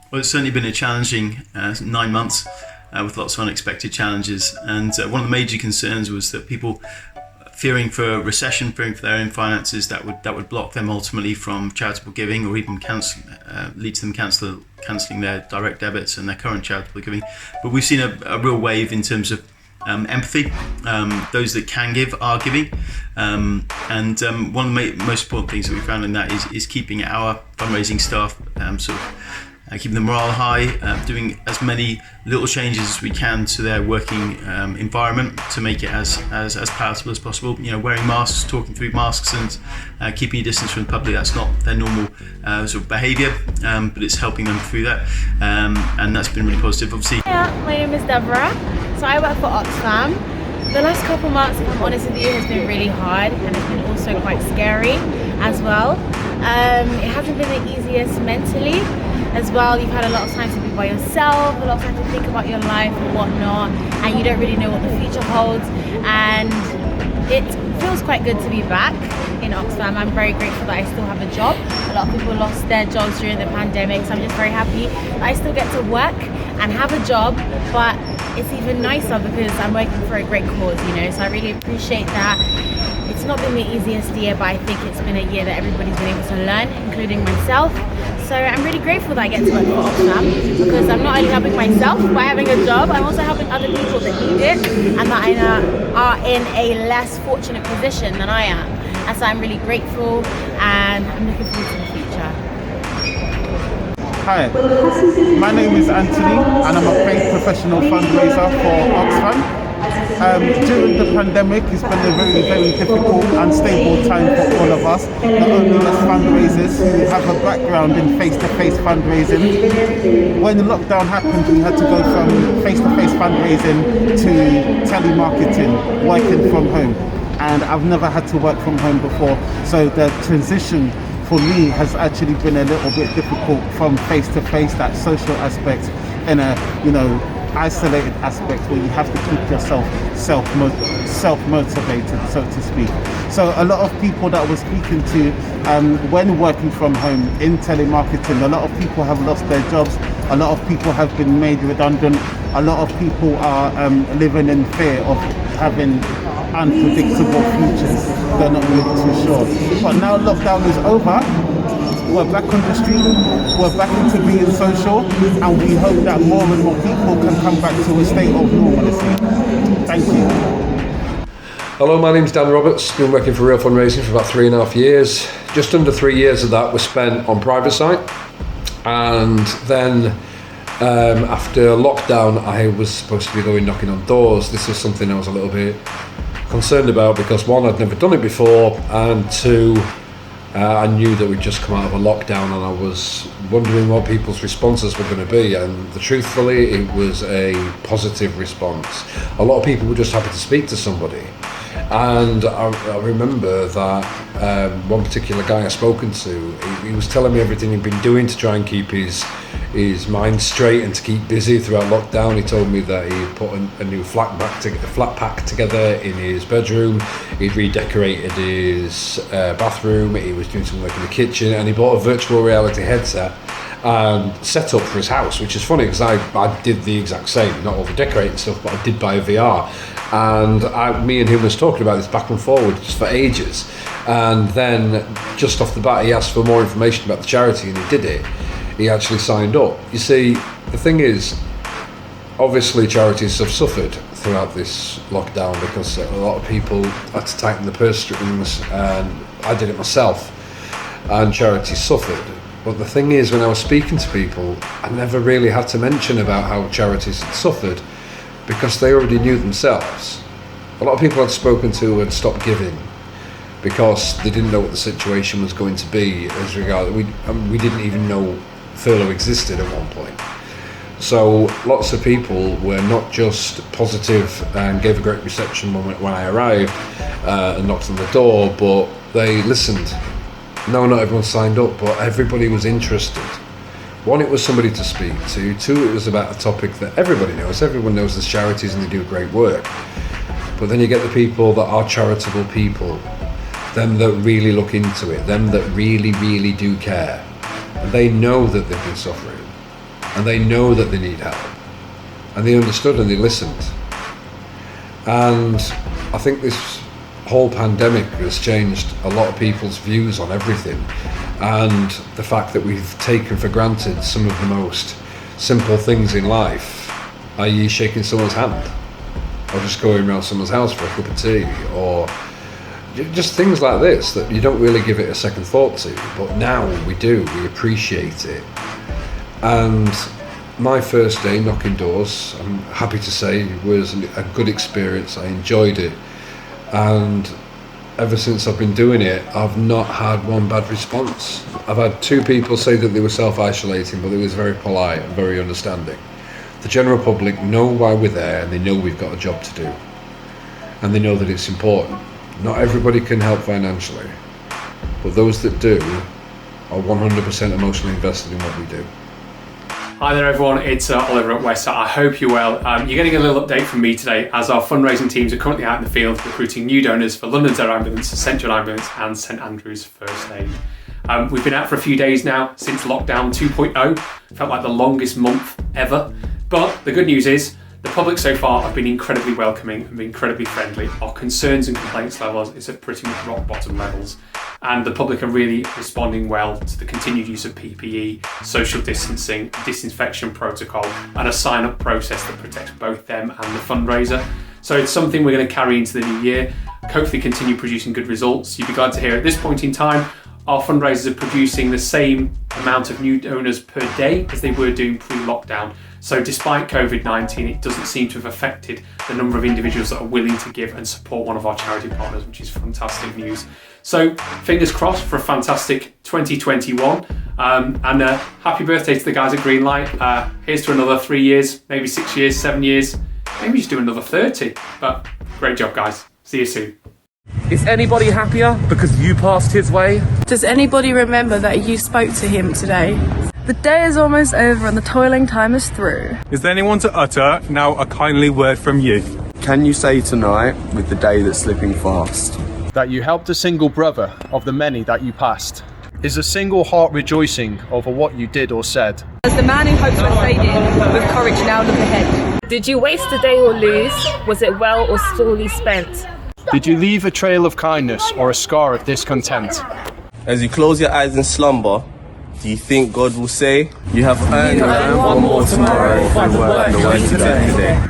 Well, it's certainly been a challenging 9 months with lots of unexpected challenges. And one of the major concerns was that people fearing for a recession, fearing for their own finances, that would block them ultimately from charitable giving, or even lead to them cancelling their direct debits and their current charitable giving. But we've seen a real wave in terms of empathy. Those that can give are giving, and one of the most important things that we found in that is keeping our fundraising staff keeping the morale high, doing as many little changes as we can to their working environment to make it as palatable as possible. Wearing masks, talking through masks, and keeping a distance from the public. That's not their normal sort of behaviour, but it's helping them through that, and that's been really positive. Obviously. Yeah, my name is Deborah. So I work for Oxfam. The last couple months, if I'm honest with you, has been really hard, and it's been also quite scary as well. It hasn't been the easiest mentally as well. You've had a lot of time to be by yourself, a lot of time to think about your life and whatnot, and you don't really know what the future holds. And it feels quite good to be back in Oxfam. I'm very grateful that I still have a job. A lot of people lost their jobs during the pandemic, so I'm just very happy that I still get to work and have a job, but it's even nicer because I'm working for a great cause, so I really appreciate that. It's not been the easiest year, but I think it's been a year that everybody's been able to learn, including myself. So I'm really grateful that I get to work for Oxfam, because I'm not only helping myself by having a job, I'm also helping other people that need it and that are in a less fortunate position than I am. And so I'm really grateful, and I'm looking forward to the future. Hi, my name is Anthony, and I'm a paid professional fundraiser for Oxfam. During the pandemic, it's been a very, very difficult, unstable time for all of us, not only as fundraisers who have a background in face-to-face fundraising. When the lockdown happened, we had to go from face-to-face fundraising to telemarketing, working from home. And I've never had to work from home before, so the transition for me has actually been a little bit difficult from face-to-face, that social aspect, in a isolated aspect where you have to keep yourself self-motivated, so to speak. So a lot of people that we're speaking to when working from home in telemarketing, a lot of people have lost their jobs, a lot of people have been made redundant, a lot of people are living in fear of having unpredictable futures. They're not really too sure. But now lockdown is over, we're back on the street, we're back into being social, and we hope that more and more people can come back to a state of normalcy. Thank you. Hello, my name's Dan Roberts. Been working for REAL Fundraising for about 3.5 years. Just under 3 years of that was spent on private site, and then after lockdown I was supposed to be going knocking on doors. This was something I was a little bit concerned about because, one, I'd never done it before, and two, I knew that we'd just come out of a lockdown, and I was wondering what people's responses were going to be, and truthfully it was a positive response. A lot of people were just happy to speak to somebody, and I remember that one particular guy I've spoken to, he was telling me everything he'd been doing to try and keep his mind straight and to keep busy throughout lockdown. He told me that he put a new flat pack together in his bedroom, he'd redecorated his bathroom, he was doing some work in the kitchen, and he bought a virtual reality headset and set up for his house, which is funny because I did the exact same, not all the decorating stuff, but I did buy a VR. And me and him was talking about this back and forward just for ages, and then just off the bat he asked for more information about the charity, and he did it. He actually signed up. You see, the thing is, obviously charities have suffered throughout this lockdown because a lot of people had to tighten the purse strings, and I did it myself, and charities suffered. But the thing is, when I was speaking to people, I never really had to mention about how charities had suffered because they already knew themselves. A lot of people I'd spoken to had stopped giving because they didn't know what the situation was going to be as regards, we didn't even know furlough existed at one point. So lots of people were not just positive and gave a great reception when I arrived and knocked on the door, but they listened. No, not everyone signed up, but everybody was interested. One, it was somebody to speak to. Two, it was about a topic that everybody knows. Everyone knows there's charities and they do great work. But then you get the people that are charitable people, them that really look into it, them that really, really do care. And they know that they've been suffering. and they know that they need help, and they understood and they listened. And I think this whole pandemic has changed a lot of people's views on everything, and the fact that we've taken for granted some of the most simple things in life, i.e. shaking someone's hand, or just going around someone's house for a cup of tea, or just things like this that you don't really give it a second thought to, but now we do, we appreciate it. And my first day knocking doors, I'm happy to say, was a good experience. I enjoyed it, and ever since I've been doing it, I've not had one bad response. I've had 2 people say that they were self-isolating, but they was very polite and very understanding. The general public know why we're there, and they know we've got a job to do, and they know that it's important. Not everybody can help financially, but those that do are 100% emotionally invested in what we do. Hi there everyone, it's Oliver at Westside. I hope you're well. You're getting a little update from me today as our fundraising teams are currently out in the field recruiting new donors for London's Air Ambulance, St John Ambulance and St Andrew's First Aid. We've been out for a few days now since lockdown 2.0. Felt like the longest month ever. But the good news is the public so far have been incredibly welcoming and incredibly friendly. Our concerns and complaints levels is at pretty much rock bottom levels. And the public are really responding well to the continued use of PPE, social distancing, disinfection protocol, and a sign-up process that protects both them and the fundraiser. So it's something we're going to carry into the new year, hopefully continue producing good results. You'd be glad to hear at this point in time, our fundraisers are producing the same amount of new donors per day as they were doing pre-lockdown. So despite COVID-19, it doesn't seem to have affected the number of individuals that are willing to give and support one of our charity partners, which is fantastic news. So fingers crossed for a fantastic 2021, and happy birthday to the guys at Greenlight. Here's to another 3 years, maybe 6 years, 7 years, maybe just do another 30. But great job, guys. See you soon. Is anybody happier because you passed his way? Does anybody remember that you spoke to him today? The day is almost over and the toiling time is through. Is there anyone to utter now a kindly word from you? Can you say tonight, with the day that's slipping fast, that you helped a single brother of the many that you passed? Is a single heart rejoicing over what you did or said? As the man who hopes for fading, with courage now look ahead. Did you waste a day or lose? Was it well or sorely spent? Did you leave a trail of kindness or a scar of discontent? as you close your eyes in slumber, do you think God will say, you have earned one more tomorrow if you work the way today?